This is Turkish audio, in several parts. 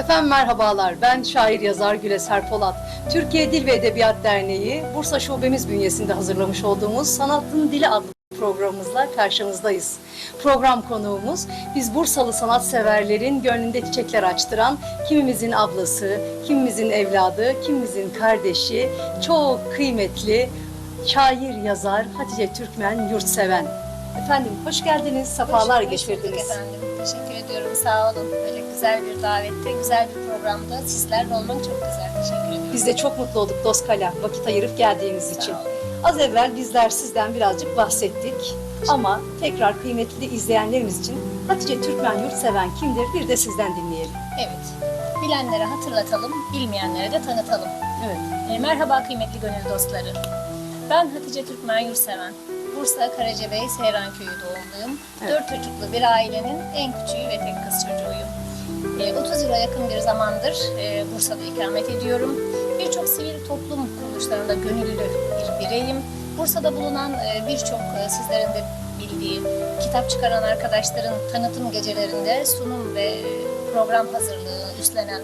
Efendim merhabalar, ben şair yazar Güleser Polat. Türkiye Dil ve Edebiyat Derneği, Bursa Şubemiz bünyesinde hazırlamış olduğumuz Sanatın Dili adlı programımızla karşınızdayız. Program konuğumuz, biz Bursalı sanatseverlerin gönlünde çiçekler açtıran, kimimizin ablası, kimimizin evladı, kimimizin kardeşi, çok kıymetli şair yazar Hatice Türkmen Yurtseven. Efendim hoş geldiniz, sefalar getirdiniz. Efendim, teşekkür ediyorum, sağ olun. Böyle güzel bir davette, güzel bir programda sizlerle olmak çok güzel. Teşekkür ediyorum. Biz de çok mutlu olduk Doskala, vakit ayırıp geldiğiniz için. Sağ olun. Az evvel bizler sizden birazcık bahsettik. Ama tekrar kıymetli izleyenlerimiz için Hatice Türkmen Yurtseven kimdir bir de sizden dinleyelim. Evet, bilenlere hatırlatalım, bilmeyenlere de tanıtalım. Evet. Merhaba kıymetli gönül dostları. Ben Hatice Türkmen Yurtseven. Bursa Karacabey Seyran Köyü doğumluyum. Evet. 4 çocuklu bir ailenin en küçüğü ve tek kız çocuğuyum. 30 yıla yakın bir zamandır Bursa'da ikamet ediyorum. Birçok sivil toplum kuruluşlarında gönüllü bir bireyim. Bursa'da bulunan birçok sizlerin de bildiği kitap çıkaran arkadaşların tanıtım gecelerinde sunum ve program hazırlığı üstlenen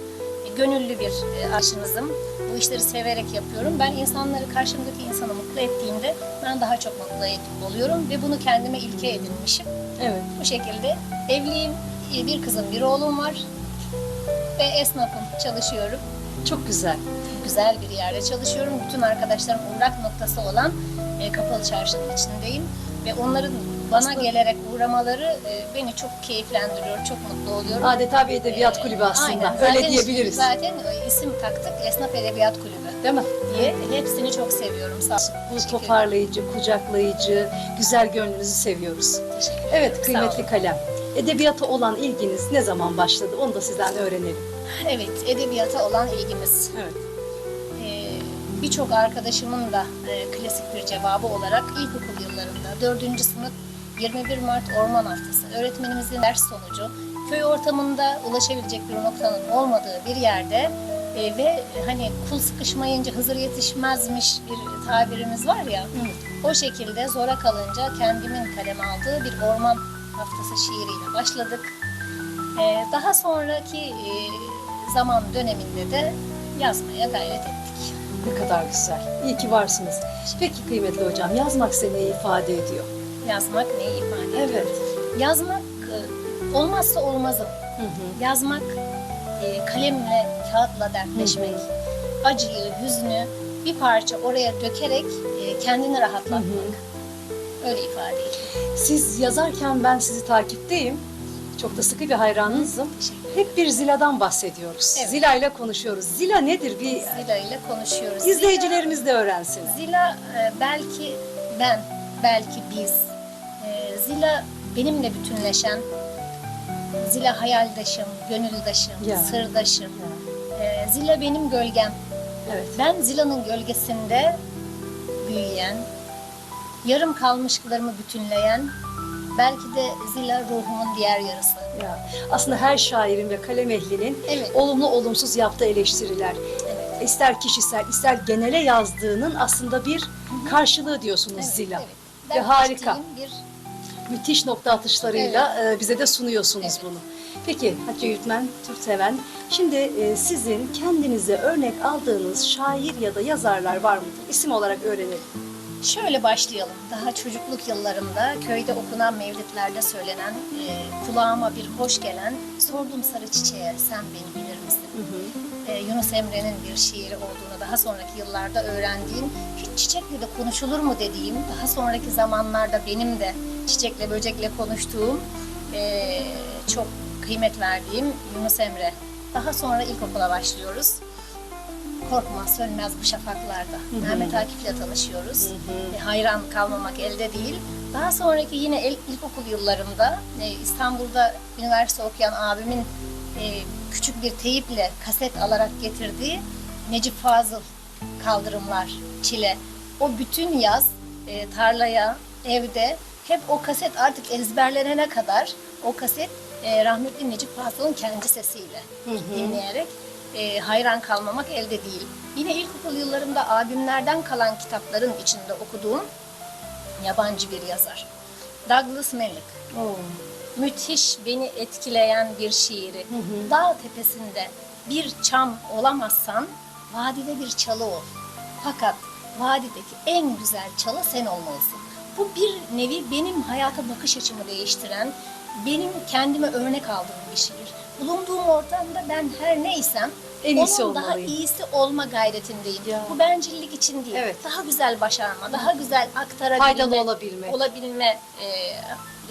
gönüllü bir aşınızım. Bu işleri severek yapıyorum. Ben insanları, karşımdaki insanı mutlu ettiğimde ben daha çok mutlu oluyorum ve bunu kendime ilke edinmişim. Evet. Bu şekilde evliyim, bir kızım, bir oğlum var ve esnafım, çalışıyorum. Çok güzel. Güzel bir yerde çalışıyorum. Bütün arkadaşlarım uğrak noktası olan Kapalı Çarşı'nın içindeyim ve onların bana gelerek uğramaları beni çok keyiflendiriyor, çok mutlu oluyorum. Adeta bir edebiyat kulübü aslında. Aynen. Öyle Zaten diyebiliriz. Zaten isim taktık, Esnaf Edebiyat Kulübü Değil mi? diye. Hepsini çok seviyorum. Sağ olun. Bu toparlayıcı, kucaklayıcı, güzel gönlünüzü seviyoruz. Teşekkür ederim. Evet Sağ kıymetli olun. kalem. Edebiyata olan ilginiz ne zaman başladı? Onu da sizden öğrenelim. Evet, edebiyata olan ilgimiz. Evet. Birçok arkadaşımın da klasik bir cevabı olarak ilkokul yıllarında 4. sınıf 21 Mart Orman Haftası öğretmenimizin ders sonucu köy ortamında ulaşabilecek bir noktanın olmadığı bir yerde ve hani kul sıkışmayınca Hızır yetişmezmiş bir tabirimiz var ya, o şekilde zora kalınca kendimin kaleme aldığı bir Orman Haftası şiiriyle başladık. Daha sonraki zaman döneminde de yazmaya gayret ettik. Ne kadar güzel. İyi ki varsınız. Peki kıymetli hocam, yazmak size neyi ifade ediyor? Yazmak neyi ifade ediyor? Evet. Yazmak olmazsa olmazım. Yazmak kalemle, kağıtla dertleşmek. Acıyı, hüznü bir parça oraya dökerek kendini rahatlatmak. Öyle ifade ediyor. Siz yazarken ben sizi takipteyim. Çok da sıkı bir hayranınızım. Teşekkür ederim. Hep bir Zila'dan bahsediyoruz. Evet. Zila ile konuşuyoruz. Zila nedir? Bir Zila ile konuşuyoruz. izleyicilerimiz de öğrensin. Zila belki ben, belki biz. Zila benimle bütünleşen, Zila hayaldaşım, gönüldaşım, Ya. sırdaşım. Zila benim gölgem. Evet. Ben Zila'nın gölgesinde büyüyen, yarım kalmışlıklarımı bütünleyen, belki de Zila ruhumun diğer yarısı. Ya. Aslında her şairin ve kalem ehlinin Evet. olumlu olumsuz yaptığı eleştiriler. Evet. İster kişisel, ister genele yazdığının aslında bir karşılığı diyorsunuz Evet, Zila. evet. Ve harika. Dertleştiğim bir Müthiş nokta atışlarıyla bize de sunuyorsunuz Evet. bunu. Peki Hatice Türkmen Yurtseven, şimdi sizin kendinize örnek aldığınız şair ya da yazarlar var mıdır? İsim olarak öğrenelim. Şöyle başlayalım. Daha çocukluk yıllarımda köyde okunan mevlitlerde söylenen, kulağıma bir hoş gelen "Sordum sarı çiçeğe sen beni bilir misin?" Yunus Emre'nin bir şiiri olduğunu daha sonraki yıllarda öğrendiğim, hiç çiçekle de konuşulur mu dediğim, daha sonraki zamanlarda benim de çiçekle böcekle konuştuğum, çok kıymet verdiğim Yunus Emre. Daha sonra ilkokula başlıyoruz. Korkma sönmez bu şafaklarda. Mehmet Akif'le tanışıyoruz. Hayran kalmamak elde değil. Daha sonraki yine ilkokul yıllarımda İstanbul'da üniversite okuyan abimin küçük bir teyiple kaset alarak getirdiği Necip Fazıl Kaldırımlar, Çile. O bütün yaz tarlaya, evde hep o kaset artık ezberlenene kadar o kaset rahmetli Necip Fazıl'ın kendi sesiyle dinleyerek hayran kalmamak elde değil. Yine ilkokul yıllarımda abimlerden kalan kitapların içinde okuduğum yabancı bir yazar. Douglas Malik. Müthiş beni etkileyen bir şiiri. Dağ tepesinde bir çam olamazsan vadide bir çalı ol. Fakat vadideki en güzel çalı sen olmalısın. Bu bir nevi benim hayata bakış açımı değiştiren, benim kendime örnek aldığım bir şiir. Bulunduğum ortamda ben her neysem En iyisi onun daha olmalıyım. iyisi olma gayretindeyim. Ya. Bu bencillik için değil. Evet. Daha güzel başarma, daha güzel aktarabilme, Faydalı olabilmek.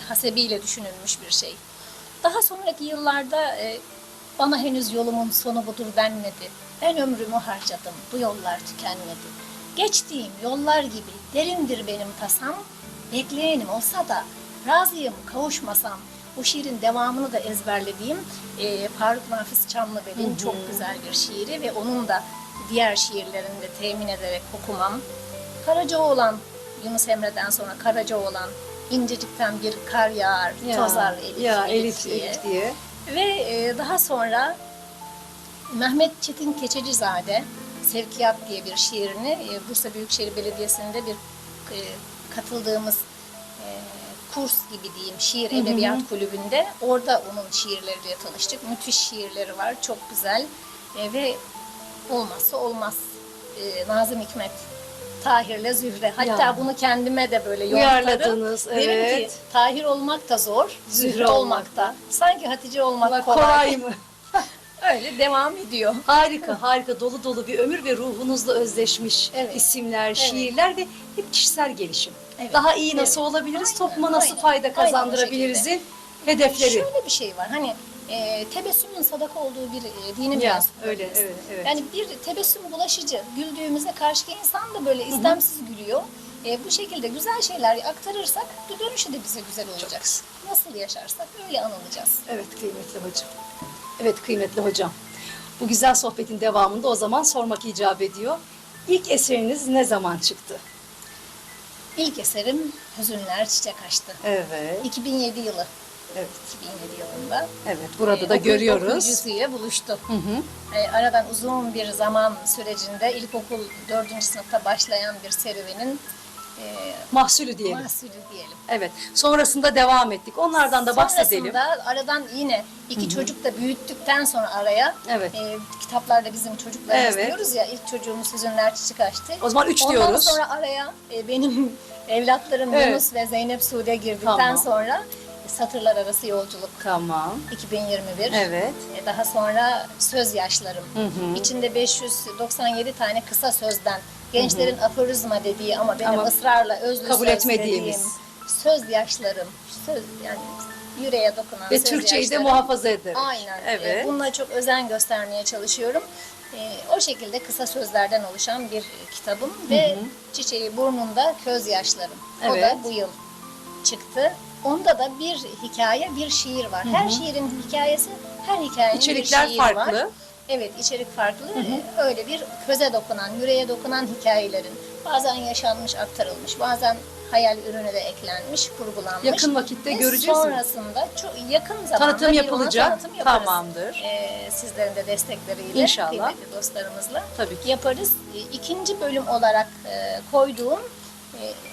hasebiyle düşünülmüş bir şey. Daha sonraki yıllarda bana henüz yolumun sonu budur denmedi. Ben ömrümü harcadım, bu yollar tükenmedi. Geçtiğim yollar gibi derindir benim tasam, bekleyenim olsa da razıyım kavuşmasam. Bu şiirin devamını da ezberlediğim Faruk Nafiz Çamlıbel'in çok güzel bir şiiri ve onun da diğer şiirlerini de temin ederek okumam. Karacaoğlan, Yunus Emre'den sonra Karacaoğlan, incecikten bir kar yağar, tozar Elif, ya, Elif diye. Elif diye. Ve daha sonra Mehmet Çetin Keçecizade, Sevkiyat diye bir şiirini Bursa Büyükşehir Belediyesi'nde bir katıldığımız kurs gibi diyeyim, şiir edebiyat kulübünde. Orada onun şiirleriyle tanıştık. Müthiş şiirleri var, çok güzel. Ve olmazsa olmaz. Nazım Hikmet, Tahir'le Zühre. Hatta Ya. bunu kendime de böyle Uyarladınız, yontlarım. Derim evet. ki Tahir olmak da zor, Zühre olmak da. Sanki Hatice olmak Kolay mı? Öyle devam ediyor. Harika, harika. Dolu dolu bir ömür ve ruhunuzla özleşmiş Evet. isimler, şiirler ve hep kişisel gelişim. Evet. Daha iyi nasıl Evet. olabiliriz, Aynen, topluma nasıl aynen. fayda Aynen o kazandırabiliriz'in hedefleri. Şöyle bir şey var. Hani tebessümün sadaka olduğu bir dini Ya, mensup öyle, olabiliriz. evet. Yani bir tebessüm bulaşıcı. Güldüğümüzde karşıki insan da böyle istemsiz gülüyor. Bu şekilde güzel şeyler aktarırsak dönüşü de bize güzel olacak. Nasıl yaşarsak öyle anılacağız. Evet kıymetli hocam. Evet kıymetli hocam. Bu güzel sohbetin devamında o zaman sormak icap ediyor. İlk eseriniz ne zaman çıktı? İlk eserim Hüzünler Çiçek Açtı. Evet. 2007 yılı. Evet. 2007 yılında. Evet, burada da görüyoruz. Okuyucusuyla buluştu. Hı hı. Aradan uzun bir zaman sürecinde ilkokul 4. sınıfta başlayan bir serüvenin Mahsulü diyelim. mahsulü diyelim. Evet. Sonrasında devam ettik. Onlardan da bahsedelim. Sonrasında aradan yine iki çocuk da büyüttükten sonra araya Evet. kitaplarda bizim çocuklarımız Evet. diyoruz ya, ilk çocuğumuz Hüzünler Çiçek Açtı. O zaman 3 Ondan diyoruz. sonra araya benim evlatlarım Evet. Yunus ve Zeynep Sude girdikten Tamam. sonra Satırlar Arası Yolculuk Tamam. 2021. Evet. Daha sonra Söz Yaşlarım. hı. İçinde 597 tane kısa sözden gençlerin aforizma dediği ama benim Ama ısrarla özlü kabul söz etmediğimiz. dediğim söz yaşlarım. Söz yani yüreğe dokunan Ve söz Türkçeyi de yaşlarım. muhafaza ederek. Aynen. Evet. Bununla çok özen göstermeye çalışıyorum. O şekilde kısa sözlerden oluşan bir kitabım ve Çiçeği Burnunda Köz Yaşlarım. O Evet. da bu yıl çıktı. Onda da bir hikaye, bir şiir var. Her şiirin hikayesi, her hikayenin İçerikler bir şiiri farklı. var. Evet, içerik farklı. Öyle bir köze dokunan, yüreğe dokunan hikayelerin bazen yaşanmış, aktarılmış, bazen hayal ürünü de eklenmiş, kurgulanmış. Yakın vakitte Ve göreceğiz mi? sonrasında çok yakın zamanda Tanıtım bir ona yapılacak. tanıtım yaparız. Tamamdır. Sizlerin de destekleriyle, İnşallah. kıymetli dostlarımızla Tabii ki. yaparız. İkinci bölüm olarak koyduğum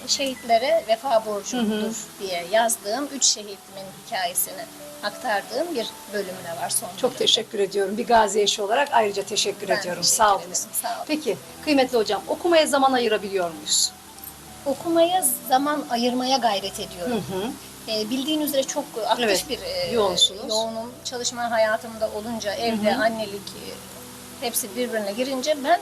şehitlere vefa borcumdur diye yazdığım 3 şehitimin hikayesini aktardığım bir bölüm de var son Çok bölümde. teşekkür ediyorum. Bir gazi eşi olarak ayrıca teşekkür Ben ediyorum. teşekkür Sağ olun. ederim, sağ olun. Peki kıymetli hocam, okumaya zaman ayırabiliyor muyuz? Okumaya zaman ayırmaya gayret ediyorum. Bildiğin üzere çok aktif Evet, bir yoğunsunuz. yoğunum. Çalışma hayatımda olunca evde annelik hepsi birbirine girince ben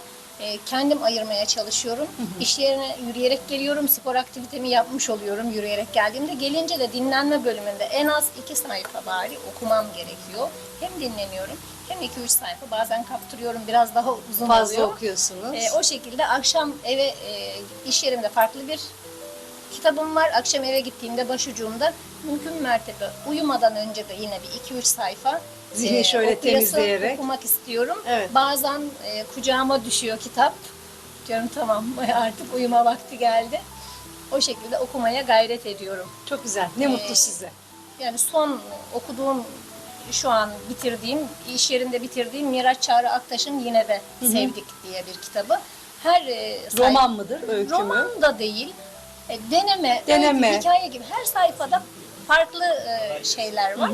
kendim ayırmaya çalışıyorum. İş yerine yürüyerek geliyorum. Spor aktivitemi yapmış oluyorum yürüyerek geldiğimde. Gelince de dinlenme bölümünde en az 2 sayfa bari okumam gerekiyor. Hem dinleniyorum hem 2-3 sayfa. Bazen kaptırıyorum, biraz daha uzun Fazla oluyor. okuyorsunuz. O şekilde akşam eve iş yerimde farklı bir kitabım var. Akşam eve gittiğimde başucumda mümkün mertebe uyumadan önce de yine bir 2-3 sayfa Zihni şöyle okuyası, temizleyerek. okumak istiyorum. Evet. Bazen kucağıma düşüyor kitap. Diyorum tamam artık uyuma vakti geldi. O şekilde okumaya gayret ediyorum. Çok güzel. Ne mutlu size. Yani son okuduğum, şu an bitirdiğim, iş yerinde bitirdiğim Miraç Çağrı Aktaş'ın Yine de Sevdik diye bir kitabı. Her Roman mıdır, öykü mü? roman da değil. Deneme, Deneme. öykü, hikaye gibi her sayfada farklı şeyler var.